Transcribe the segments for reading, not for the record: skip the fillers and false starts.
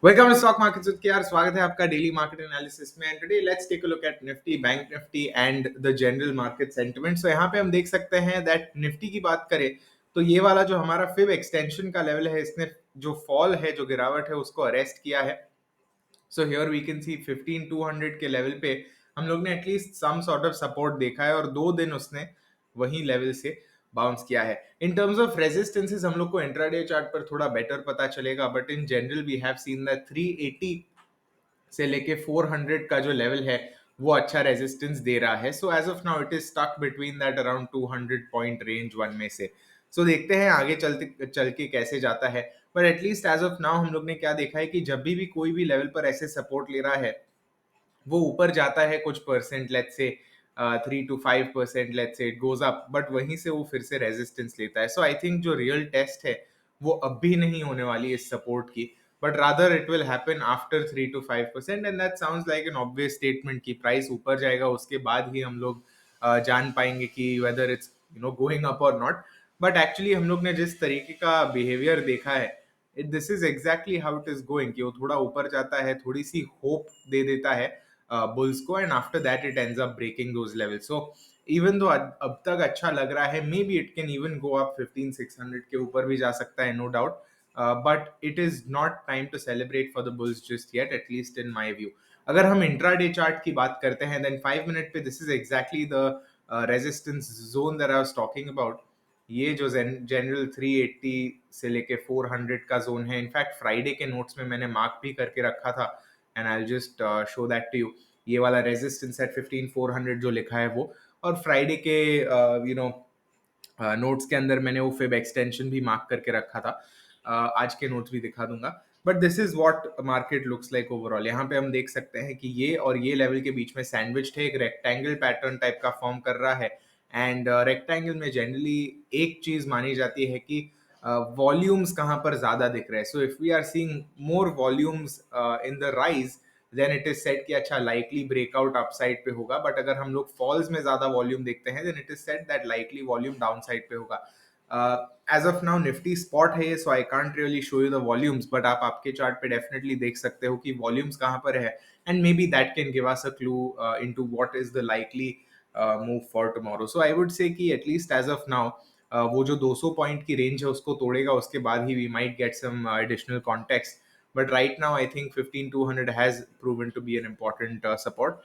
Welcome to stock market with KR. स्वागत है आपका डेली मार्केट एनालिसिस में। And today let's take a look at Nifty, bank Nifty and the general market sentiment. So यहाँ पे हम देख सकते हैं दैट निफ्टी की बात करें तो ये वाला जो हमारा फिब एक्सटेंशन का लेवल है, इसने जो फॉल है, जो गिरावट है, उसको अरेस्ट किया है। So here we can see 15200 के लेवल पे हम लोग ने at least some sort of support देखा है और 2 दिन उसने वही लेवल से बाउंस किया है। इन टर्म्स ऑफ रेजिस्टेंसेस हम लोग को इंट्राडे चार्ट पर थोड़ा बेटर पता चलेगा, but in general we have seen that 380 से लेके 400 का जो लेवल है वो अच्छा रेजिस्टेंस दे रहा है। So as of now it is stuck between that around 200 point range one में से। सो देखते हैं आगे चलते चल के कैसे जाता है। पर एटलीस्ट एज ऑफ नाउ हम लोग ने क्या देखा है कि जब भी कोई भी लेवल पर ऐसे सपोर्ट ले रहा है, वो ऊपर जाता है कुछ percent, let's say 3 to 5%, let's say it goes up, but वहीं से वो फिर से रेजिस्टेंस लेता है। सो आई थिंक जो रियल टेस्ट है वो अब भी नहीं होने वाली इस सपोर्ट की, but rather it will happen after 3 to 5%। And that sounds like an obvious statement कि प्राइस ऊपर जाएगा, उसके बाद ही हम लोग जान पाएंगे कि वेदर इट्स गोइंग अप और नॉट। बट एक्चुअली हम लोग ने जिस तरीके का बिहेवियर देखा है, this is exactly how it is going, कि वो थोड़ा ऊपर जाता है, थोड़ी सी होप दे देता है बुल्स को, and after that it ends up breaking those levels. So even though अब तक अच्छा लग रहा है, maybe it can even go up 15600 के ऊपर भी जा सकता है, no doubt, but it is not time to celebrate for the bulls just yet, at least in my view. अगर हम इंट्राडे चार्ट की बात करते हैं, देन 5 मिनट पे this is exactly the resistance zone that I was talking about. ये जो general 380 से लेके 400 का जोन है, इनफैक्ट फ्राइडे के नोट्स में मैंने मार्क भी करके रखा था, and I just show that to you. ये वाला रेजिस्टेंस एट 15400 जो लिखा है वो, और फ्राइडे के नोट्स के अंदर मैंने वो फिब एक्सटेंशन भी मार्क करके रखा था। आज के नोट्स भी दिखा दूंगा। But this is what market looks like overall. यहाँ पे हम देख सकते हैं कि ये और ये लेवल के बीच में सैंडविच है, एक रेक्टेंगल पैटर्न टाइप का फॉर्म कर रहा है। एंड रेक्टेंगल में जनरली एक चीज मानी जाती है कि वॉल्यूम्स कहाँ पर ज्यादा दिख रहे हैं। So if we are seeing more volumes in the rise, then it is set कि अच्छा लाइकली ब्रेकआउट अपसाइड पे होगा। बट अगर हम लोग फॉल्स में ज्यादा वॉल्यूम देखते हैं, then it is set that likely volume down side पे होगा। As of now Nifty spot है ये, so I can't really show you the volumes, but आप आपके चार्ट पे डेफिनेटली देख सकते हो कि वॉल्यूम्स कहाँ पर है, and may be that can give us a clue into what is the likely move for tomorrow. So I would say कि एटलीस्ट एज ऑफ नाउ वो जो 200 पॉइंट की रेंज है उसको तोड़ेगा, उसके बाद ही we might get some additional context. But right now, I think 15200 has proven to be an important support.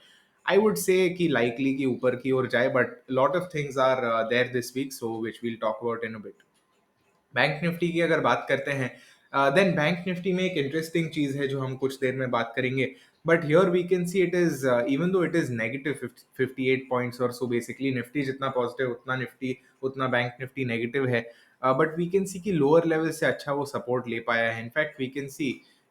I would say कि likely कि ऊपर की ओर जाए, but lot of things are there this week, so which we'll talk about in a bit. Bank Nifty की अगर बात करते हैं, देन बैंक निफ्टी में एक इंटरेस्टिंग चीज है जो हम कुछ देर में बात करेंगे। But here we can see it is, even though it is negative 58 points, और सो बेसिकली निफ्टी जितना पॉजिटिव उतना निफ्टी, उतना बैंक निफ्टी नेगेटिव है। बट वी कैन सी कि लोअर लेवल से अच्छा वो सपोर्ट ले पाया है। इनफैक्ट वी कैन सी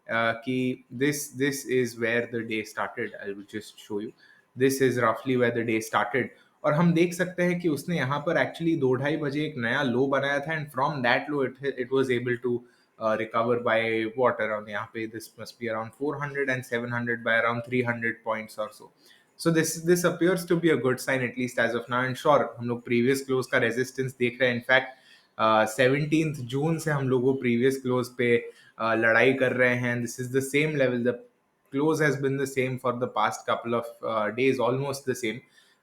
कि this is where the day started. I will just show you, this is रफली वेयर द डे स्टार्टेड। और हम देख सकते हैं कि उसने यहाँ पर एक्चुअली 2-2:30 बजे एक नया लो बनाया था, and from that low it was able to recover by what around, यहाँ पे this must be around 400 and 700 by around 300 points और so. So this appears to be a good sign at least as of now. And sure हम लोग previous close का resistance देख रहे हैं। In fact 17 जून से हम लोग प्रीवियस क्लोज पे लड़ाई कर रहे हैं। This is the same level, the close has been the same for the past couple of days, almost the same.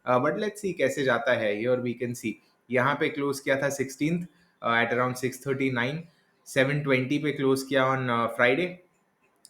But let's see कैसे जाता है। हियर वी कैन सी यहाँ पे क्लोज किया था 16th एट अराउंड 639, 720 पे क्लोज किया on Friday,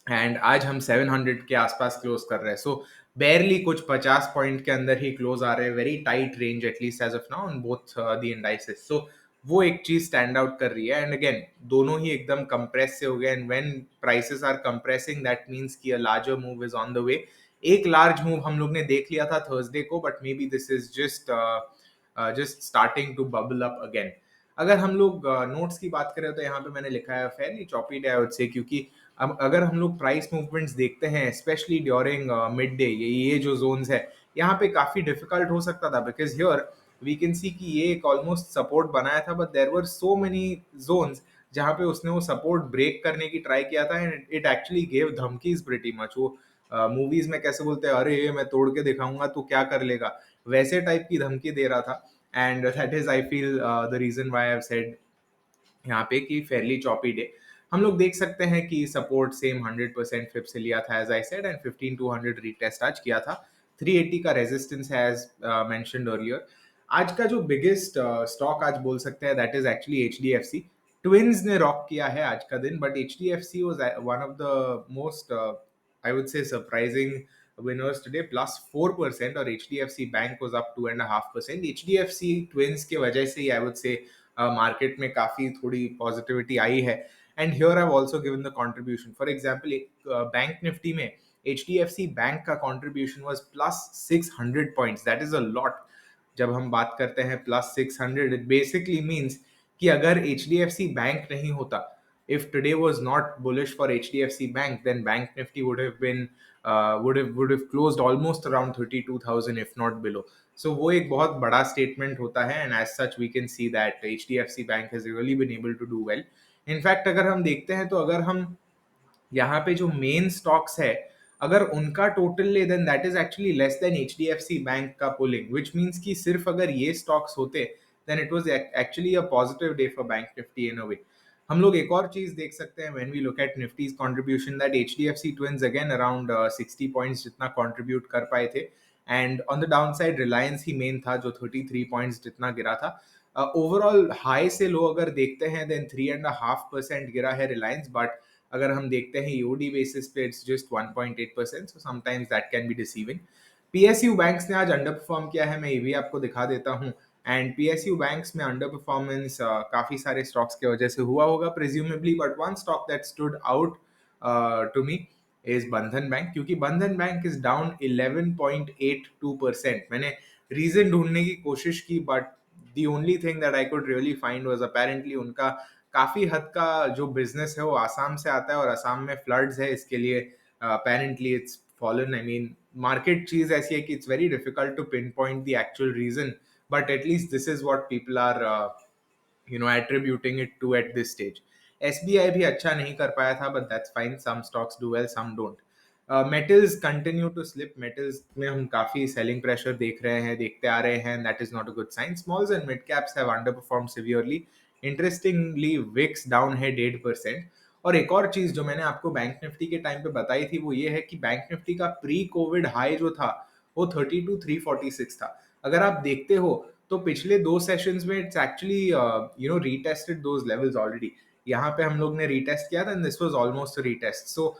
and आज हम 700 के आसपास क्लोज कर रहे हैं। सो बेरली कुछ 50 पॉइंट के अंदर ही क्लोज आ रहे हैं, very tight range at least as of now on both the indices. So वो एक चीज स्टैंड आउट कर रही है। एंड अगेन दोनों ही एकदम कंप्रेस से हो गए, and when prices are compressing that means कि a larger move is on the way. एक लार्ज मूव हम लोग ने देख लिया था थर्सडे को, but maybe this is just starting to bubble up again. अगर हम लोग नोट्स की बात करें तो यहाँ पे मैंने लिखा है Fairlie choppy day I would say, क्योंकि अब अगर हम लोग प्राइस मूवमेंट्स देखते हैं स्पेशली ड्यूरिंग मिड डे, ये जो जोन्स है यहाँ पे काफी डिफिकल्ट हो सकता था, because here we can see कि ये एक ऑलमोस्ट सपोर्ट बनाया था, but there were so many zones जहाँ पे उसने वो सपोर्ट ब्रेक करने की ट्राई किया था, एंड इट एक्चुअली गेव धमकीज प्रीटी मच। वो मूवीज में कैसे बोलते हैं, अरे ये मैं तोड़ के दिखाऊंगा तो क्या कर लेगा, वैसे टाइप की धमकी दे रहा था। And that is I feel the reason why I have said यहाँ पे कि फेयरली चॉपी डे। हम लोग देख सकते हैं कि सपोर्ट सेम 100% फिप से लिया था as I said, and 15,200 retest आज किया था। 380 का रेजिस्टेंस है एज मेंशन्ड अर्लियर। आज का जो बिगेस्ट स्टॉक आज बोल सकते हैं that is actually HDFC. Twins ने रॉक किया है आज का दिन, but HDFC was one of the most I would say surprising winners today, plus 4%, और HDFC Bank was up 2.5%. HDFC Twins के वजह से I would say मार्केट में काफी थोड़ी पॉजिटिविटी आई है, and here I also given the contribution. For example bank Nifty में HDFC bank का contribution was plus 600 points, that is a lot. जब हम बात करते हैं प्लस 600, इट बेसिकली मीन्स कि अगर HDFC बैंक नहीं होता, if today was not bullish for HDFC Bank, then Bank Nifty would have been would have closed almost around 32,000 if not below. So वो एक बहुत बड़ा statement होता है, and as such we can see that HDFC Bank has really been able to do well. In fact अगर हम देखते हैं तो अगर हम यहाँ पे जो मेन स्टॉक्स है अगर उनका टोटल ले, then that is actually less than HDFC bank का पुलिंग, व्हिच मींस कि सिर्फ अगर ये स्टॉक्स होते then it was actually a positive day for bank Nifty in a way. हम लोग एक और चीज देख सकते हैं when we look at Nifty's contribution, that HDFC twins again around 60 points जितना कंट्रीब्यूट कर पाए थे, and on the down side Reliance ही मेन था जो 33 पॉइंट्स जितना गिरा था। ओवरऑल हाई से लो अगर देखते हैं देन 3.5% गिरा है रिलायंस, बट अगर हम देखते हैं ईओडी बेसिस पे it's just 1.8%, so sometimes that can be deceiving. PSU banks ने आज अंडर परफॉर्म किया है, मैं ये भी आपको दिखा देता हूँ। एंड पीएसयू बैंक्स में अंडर परफॉर्मेंस काफी सारे स्टॉक्स की वजह से हुआ होगा presumably, but one stock that stood out to me is Bandhan bank, क्योंकि बंधन बैंक इज डाउन 11.82%। मैंने रीजन ढूंढने की कोशिश की, but the only thing that I could really find was apparently उनका काफी हद का जो बिजनेस है वो आसाम से आता है, और आसाम में फ्लड्स है, इसके लिए apparently it's fallen. I mean market चीज ऐसी है कि it's very difficult to pinpoint the actual reason, but at least this is what people are attributing it to at this stage. SBI भी अच्छा नहीं कर पाया था, but that's fine. Some stocks do well, some don't. Metals continue to slip. Metals में हम काफी selling pressure देख रहे हैं, देखते आ रहे हैं, and that is not a good sign. Smalls and mid caps have underperformed severely. Interestingly, VIX down है 1.5%. और एक और चीज जो मैंने आपको बैंक निफ्टी के टाइम पे बताई थी वो ये है कि बैंक निफ्टी का प्री कोविड हाई जो था वो 32,346 था। अगर आप देखते हो तो पिछले दो सेशंस में it's actually retested those levels already. यहाँ पे हम लोग ने रीटेस्ट किया था, this was almost retest. So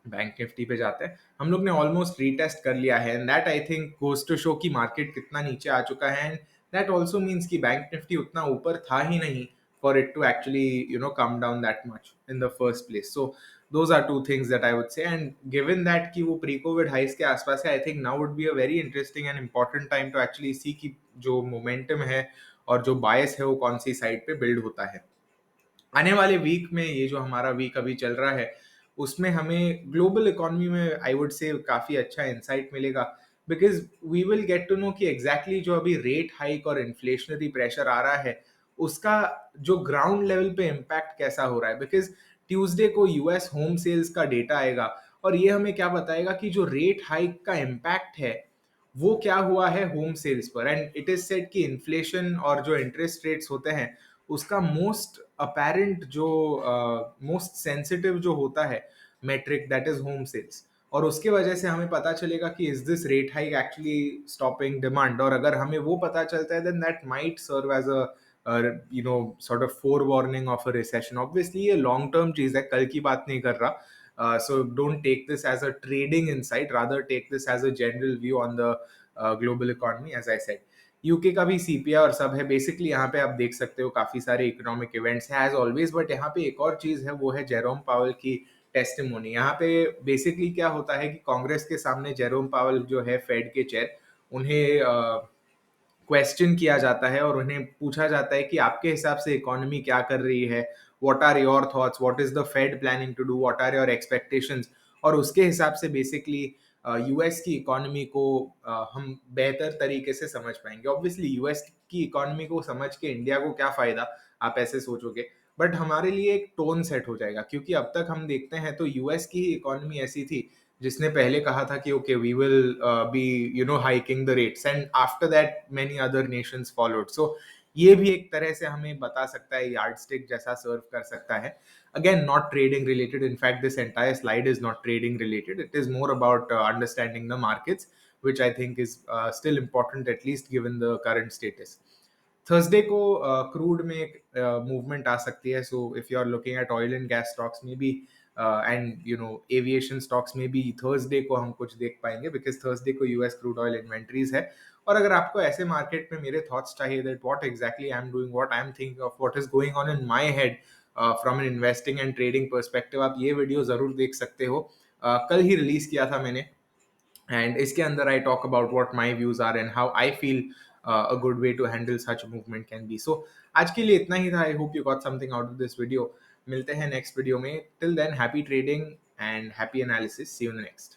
bank Nifty पे जाते हैं, हम लोग ने ऑलमोस्ट रीटेस्ट कर लिया है, and that I think goes to show कि मार्केट कितना नीचे आ चुका है, एंड दैट ऑल्सो मीन्स कि बैंक निफ्टी उतना ऊपर था ही नहीं for it to actually come down that much in the first place. So those are two things that I would say, and given that कि वो प्री कोविड हाइस के आसपास है, I think now would be a very interesting and important time to actually see कि जो momentum है और जो बायस है वो कौन सी साइड पे बिल्ड होता है। आने वाले वीक में ये जो हमारा वीक अभी चल रहा है उसमें हमें ग्लोबल इकोनॉमी में आई वुड से काफी अच्छा इंसाइट मिलेगा, because we will get to know कि एग्जैक्टली जो अभी रेट हाइक और इन्फ्लेशनरी प्रेशर आ रहा है उसका जो ग्राउंड लेवल पे इम्पैक्ट कैसा हो रहा है। बिकॉज ट्यूसडे को यूएस होम सेल्स का डेटा आएगा और ये हमें क्या बताएगा कि जो रेट हाइक का इम्पैक्ट है वो क्या हुआ है होम सेल्स पर। एंड इट इज सेड कि इन्फ्लेशन और जो इंटरेस्ट रेट्स होते हैं उसका मोस्ट अपेरेंट जो मोस्ट सेंसिटिव जो होता है metric that is home sales, और उसके वजह से हमें पता चलेगा कि is this rate hike actually stopping demand. और अगर हमें वो पता चलता है then that might serve as a sort of forewarning of a recession. Obviously ये लॉन्ग टर्म चीज है, कल की बात नहीं कर रहा, so don't take this as a trading insight, rather take this as a general view on the global economy as I said. UK का भी सीपीआई और सब है, बेसिकली यहाँ पे आप देख सकते हो काफी सारे इकोनॉमिक इवेंट्स हैं एज ऑलवेज, बट यहाँ पे एक और चीज है वो है जेरोम पावल की टेस्टिमोनी। यहाँ पे बेसिकली क्या होता है कि कांग्रेस के सामने जेरोम पावल जो है फेड के चेयर, उन्हें क्वेश्चन किया जाता है और उन्हें पूछा जाता है कि आपके हिसाब से इकोनॉमी क्या कर रही है, what are your thoughts, what is the Fed planning to do, what are your expectations. और उसके हिसाब से बेसिकली यूएस की इकोनॉमी को हम बेहतर तरीके से समझ पाएंगे। ऑब्वियसली यूएस की इकोनॉमी को समझ के इंडिया को क्या फायदा, आप ऐसे सोचोगे, बट हमारे लिए एक टोन सेट हो जाएगा, क्योंकि अब तक हम देखते हैं तो यूएस की इकोनॉमी ऐसी थी जिसने पहले कहा था कि okay we will be hiking the rates, and after that many other nations followed. So ये भी एक तरह से हमें बता सकता है, यार्ड स्टिक जैसा सर्व कर सकता है. Again, not trading related. In fact, this entire slide is not trading related. It is more about understanding the markets, which I think is still important, at least given the current status. Thursday को crude में एक movement आ सकती है. So if you are looking at oil and gas stocks में भी and you know aviation stocks में भी थर्सडे को हम कुछ देख पाएंगे, बिकॉज थर्सडे को यूएस क्रूड ऑयल इन्वेंट्रीज है. और अगर आपको ऐसे मार्केट में मेरे थॉट्स चाहिए that what exactly I am doing, what I am thinking of, what is going on in my head from an investing and trading perspective, आप ये वीडियो जरूर देख सकते हो. कल ही रिलीज किया था मैंने, and इसके अंदर I talk about what my views are and how I feel a good way to handle such movement can be. So आज के लिए इतना ही था. I hope you got something out of this video. मिलते हैं next video में. Till then, happy trading and happy analysis. See you in the next.